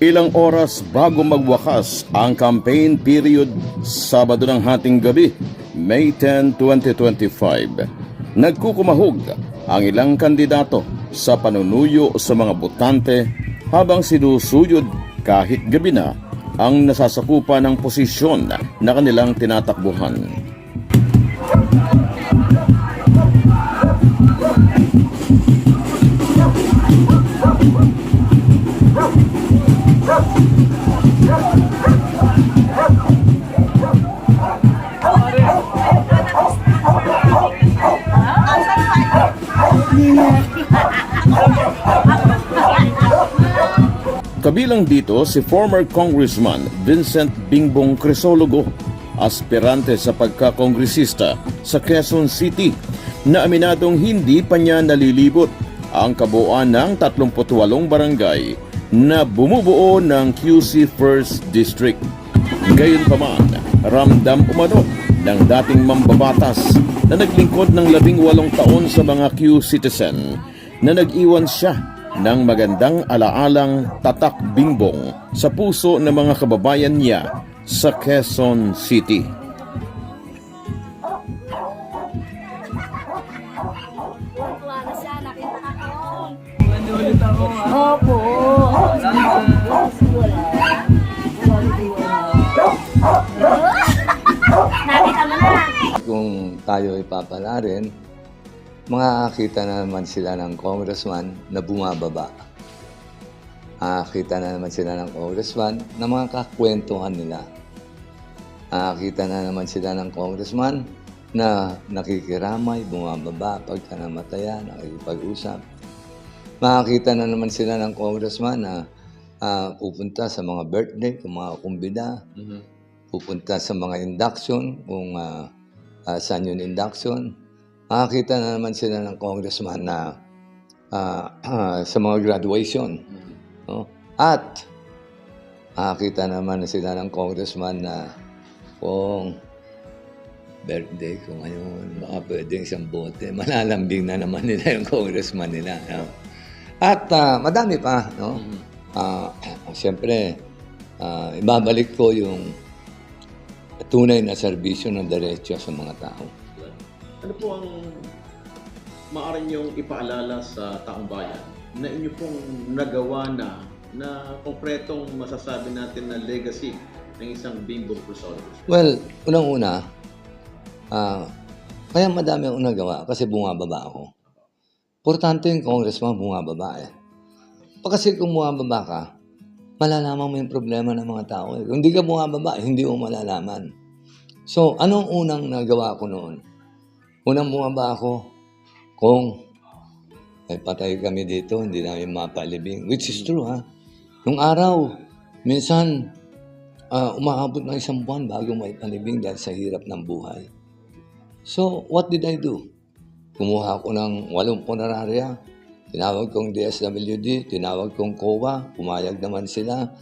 Ilang oras bago magwakas ang campaign period Sabado ng hating gabi, May 10, 2025. Nagkukumahog ang ilang kandidato sa panunuyo sa mga botante habang sinusuyod kahit gabi na ang nasasakupan ng posisyon na kanilang tinatakbuhan. Kabilang dito si former Congressman Vincent Bingbong Crisologo, aspirante sa pagkakongresista sa Quezon City, na aminadong hindi pa niya nalilibot ang kabuuan ng 38 barangay na bumubuo ng QC First District. Gayunpaman, ramdam umano ng dating mambabatas na naglingkod ng 18 taon sa mga Q-citizen na nag-iwan siya ng magandang alaalang tatak Bingbong sa puso ng mga kababayan niya sa Quezon City. Opo. Nakita mo na. Kung tayo ipapalarin, makakakita na naman sila ng congressman na bumababa. Makakakita na naman sila ng congressman na mga kakwentuhan nila. Makakakita na naman sila ng congressman na nakikiramay, bumababa, pagka namatayan, nakikipag-usap. Makakita na naman sila ng congressman na pupunta sa mga birthday, kung mga kumbida, pupunta sa mga induction, kung saan yung induction. Makakita na naman sila ng congressman na sa mga graduation. No? At makakita naman sila ng congressman na kung birthday ko ngayon, baka pwedeng isang bote, malalambing na naman nila yung congressman nila. No? At madami pa. No? Siyempre, ibabalik ko yung tunay na serbisyo ng diretso sa mga tao. Ano po ang maaari niyong ipaalala sa taong bayan na inyo pong nagawa na konkretong masasabi natin na legacy ng isang Bingbong Crisologo? Well, unang-una, kaya madami akong nagawa kasi bumababa ako. Importante yung congressman bumababa eh. Kasi kung bumababa ka, malalaman mo yung problema ng mga tao eh. Kung hindi ka bumababa, hindi mo malalaman. So, anong unang nagawa ko noon? Unang bumaba ako kung ay patay kami dito, hindi namin mapalibing. Which is true, ha? Nung araw, minsan, umaabot ng 1 buwan bago may palibing dahil sa hirap ng buhay. So, what did I do? Kumuha ko ng 8 punerarya, tinawag kong DSWD, tinawag kong COA, pumayag naman sila.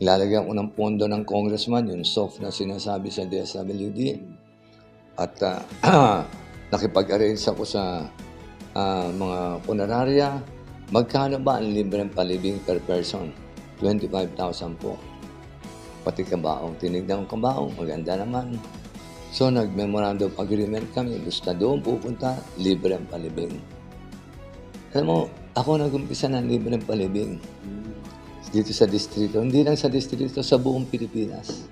Ilalagyan ko ng pondo ng congressman, yung soft na sinasabi sa DSWD. At nakipag-arrange ako sa mga punerarya. Magkano ba ang libreng palibing per person? 25,000 po. Pati kabaong. Tinignan ko kabaong. Maganda naman. So, nag-memorandum agreement kami. Gusto doon pupunta, libreng palibing. Alam mo, ako nag-umpisa ng libreng palibing. Dito sa distrito. Hindi lang sa distrito, sa buong Pilipinas.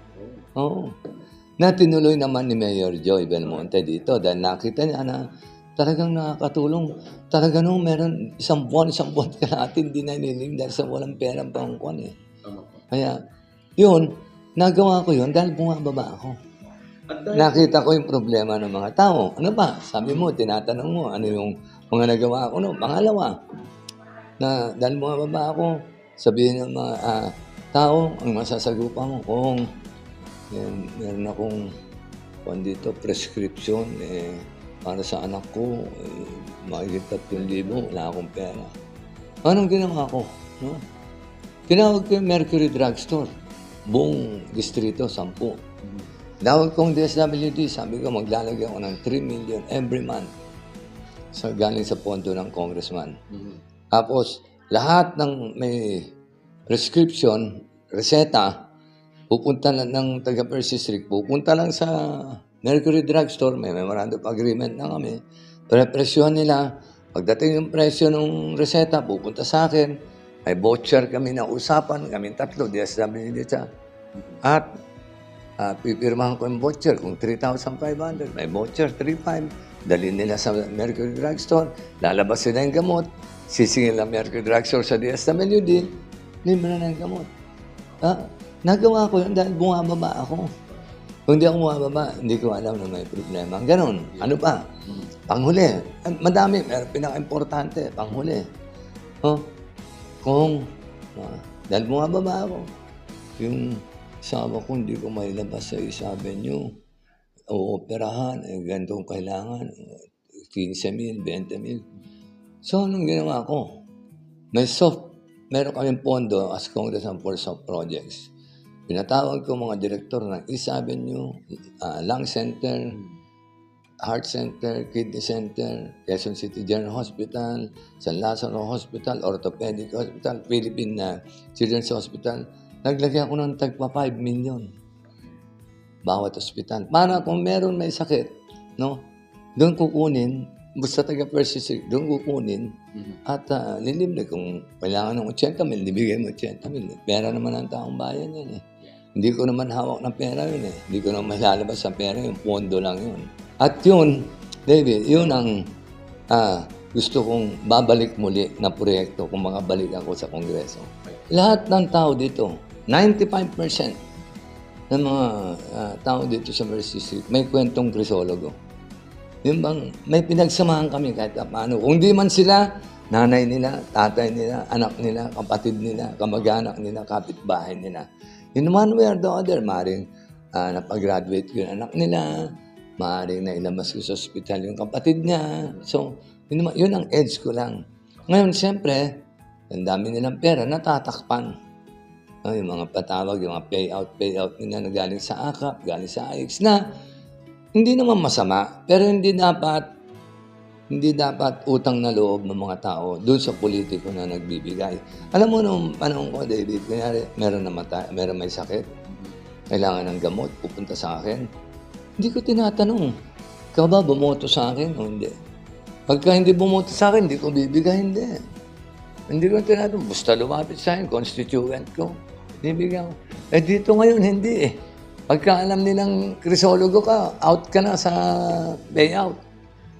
Oo. Na tinuloy naman ni Mayor Joy Belmonte dito dahil nakita niya na talagang nakakatulong. Talaga nung meron 1 buwan ka natin hindi naniling dahil sa walang perang pangkuan eh. Kaya, yun, nagawa ko yun dahil bumababa ako. Nakita ko yung problema ng mga tao. Ano ba? Sabi mo, tinatanong mo, ano yung mga nagawa ko? No? Pangalawa, na dahil bumababa ako, sabihin ng mga tao, ang masasagupan mo kung meron akong dito, prescription para sa anak ko, mahigit 3,000, wala akong pera. Anong ginawa ko? No? Tinawag ko yung Mercury Drugstore, buong distrito, 10. Tinawag kong DSWD, sabi ko maglalagay ako ng 3 million every month galing sa pondo ng congressman. Tapos, lahat ng may prescription, reseta, pupunta lang ng taga Percy Street, pupunta lang sa Mercury Drugstore, may memorandum of agreement na kami, pre-presyohan nila, pagdating yung presyo ng reseta, pupunta sa akin, may voucher kami na usapan, kami tatlo, DSWD siya, at pipirmahan ko yung voucher, kung 3,500, may voucher, 3,500, dalhin nila sa Mercury Drugstore, lalabas sila yung gamot, sisingil ang Mercury Drugstore sa DSWD, libre na ng gamot. Nagawa ko yun dahil bumababa ako. Kung hindi ako bumababa, hindi ko alam na may problema. Ganon. Ano pa? Panghuli. Madami. Pero pinaka-importante, panghuli. Dahil bumababa ako, yung asawa ko hindi ko mailabas sa East Avenue. Ooperahan, ganitong kailangan. 15,000, 20,000. So, anong ginawa ko? Meron kaming pondo as Congressman for Soft Projects. Pinatawag ko mga direktor ng East Avenue, Lung Center, Heart Center, Kidney Center, Quezon City General Hospital, San Lazaro Hospital, Orthopedic Hospital, Philippine Children's Hospital. Naglagay ako ng tagpa 5 million bawat ospital. Para kung meron may sakit, no, doon kukunin, basta taga Percy Street, doon kukunin, at lilibre. Kung kailangan ng 80,000, libigay mo 80,000. Pera naman ang taong bayan yan eh. Hindi ko naman hawak ng pera yun eh. Hindi ko naman lalabas sa pera, yung pondo lang yun. At yun, David, yun ang gusto kong babalik muli na proyekto kung makabalik ako sa Kongreso. Lahat ng tao dito, 95% ng mga tao dito sa Mercy Street, may kwentong krisologo. Yung bang, may pinagsamahan kami kahit paano. Kung di man sila, nanay nila, tatay nila, anak nila, kapatid nila, kamag-anak nila, kapitbahay nila. In one way or the other, maaaring napag-graduate ko yung anak nila, maaaring nailabas ko sa ospital yung kapatid niya. So, yun ang edge ko lang. Ngayon, siyempre, ang dami nilang pera, natatakpan. Yung mga patawag, yung mga payout nila na galing sa AKAP, galing sa AIX na hindi naman masama, pero hindi dapat utang na loob ng mga tao doon sa politiko na nagbibigay. Alam mo nung panahon ko, David, kunyari, meron may sakit, kailangan ng gamot, pupunta sa akin. Hindi ko tinatanong, ikaw ba bumoto sa akin o hindi? Pagka hindi bumoto sa akin, hindi ko bibigay, hindi. Hindi ko tinatanong, basta lumapit sa akin, constituent ko, bibigyan ko. Eh dito ngayon, hindi eh. Pagka alam nilang krisologo ka, out ka na sa payout.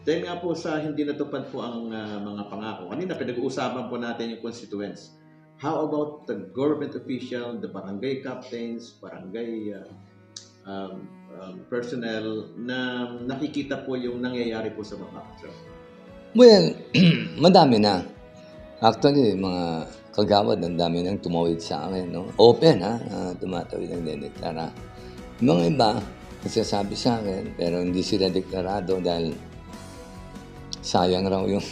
Dahil nga po sa hindi natupad po ang mga pangako, kanina pinag-uusapan po natin yung constituents. How about the government official, the barangay captains, barangay personnel na nakikita po yung nangyayari po sa mga sir? Well, madami na. Actually, mga kagawad, ang dami nang tumawid sa akin. No? Open, tumatawid ang dineklara. Mga iba, nagsasabi sa akin, pero hindi sila deklarado dahil sayang raw yung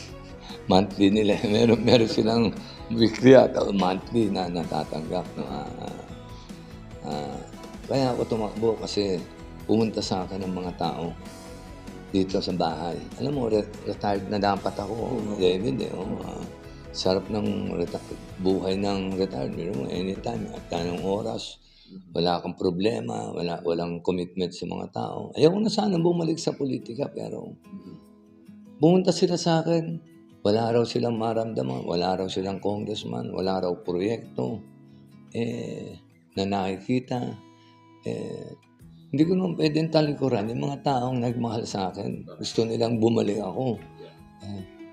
monthly nila. Meron silang weekly at monthly na natatanggap. No? Kaya ako tumakbo kasi pumunta sa akin ng mga tao dito sa bahay. Alam mo, retired na dapat ako, David. Sarap ng buhay ng retired. Anytime, at anong oras, wala kang problema, walang commitment sa mga tao. Ayaw ko na sana bumalik sa politika, pero pumunta sila sa akin. Wala raw silang maramdaman, wala raw silang congressman, wala raw proyekto na nakikita. Hindi ko naman pwedeng talikuran yung mga taong nagmahal sa akin. Gusto nilang bumalik ako.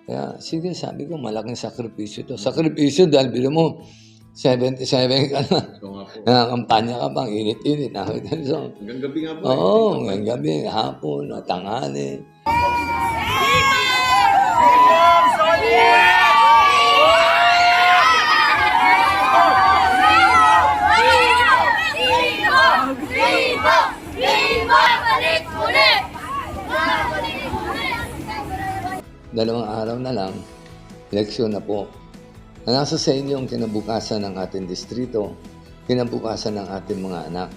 Kaya sige, sabi ko, malaking sakripisyo to. Sakripisyo dahil bilo mo, 77 ka na. Nakakampanya ka pang init-init. So, Hanggang gabi nga po. oo, hanggang gabi, hapon, tanghali. Dalawang araw na lang, eleksyon na po. Nasa sa inyo ang kinabukasan ng ating distrito, kinabukasan ng ating mga anak.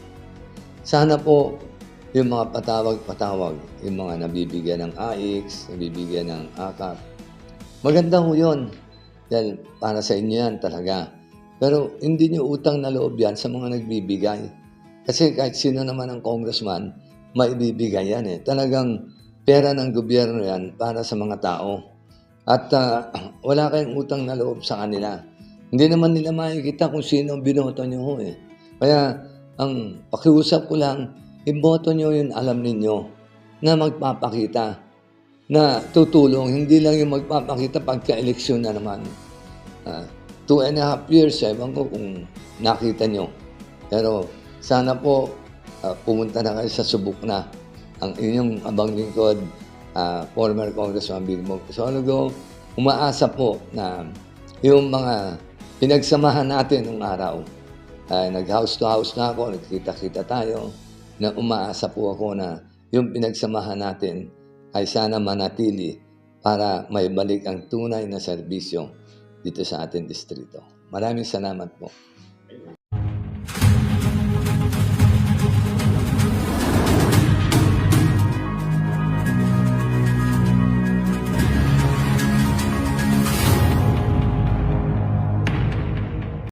Sana po yung mga patawag-patawag, yung mga nabibigyan ng AIX, nabibigyan ng AKAP, maganda ho yun. Dahil para sa inyo yan talaga. Pero hindi nyo utang na loob yan sa mga nagbibigay. Kasi kahit sino naman ang congressman, maibibigay yan eh. Talagang pera ng gobyerno yan para sa mga tao. At wala kayong utang na loob sa kanila. Hindi naman nila makikita kung sino ang binoto nyo ho eh. Kaya ang pakiusap ko lang, iboto nyo yung alam ninyo na magpapakita na tutulong. Hindi lang yung magpapakita pagka-eleksyon na naman. 2.5 years, ewan ko kung nakita nyo. Pero sana po pumunta na kayo sa subok na ang inyong abang lingkod, former Congressman Bingbong Crisologo. Umaasa po na yung mga pinagsamahan natin nung araw, nag-house to house na ako, nagkita-kita tayo, na umaasa po ako na yung pinagsamahan natin ay sana manatili para may balik ang tunay na serbisyo dito sa ating distrito. Maraming salamat po.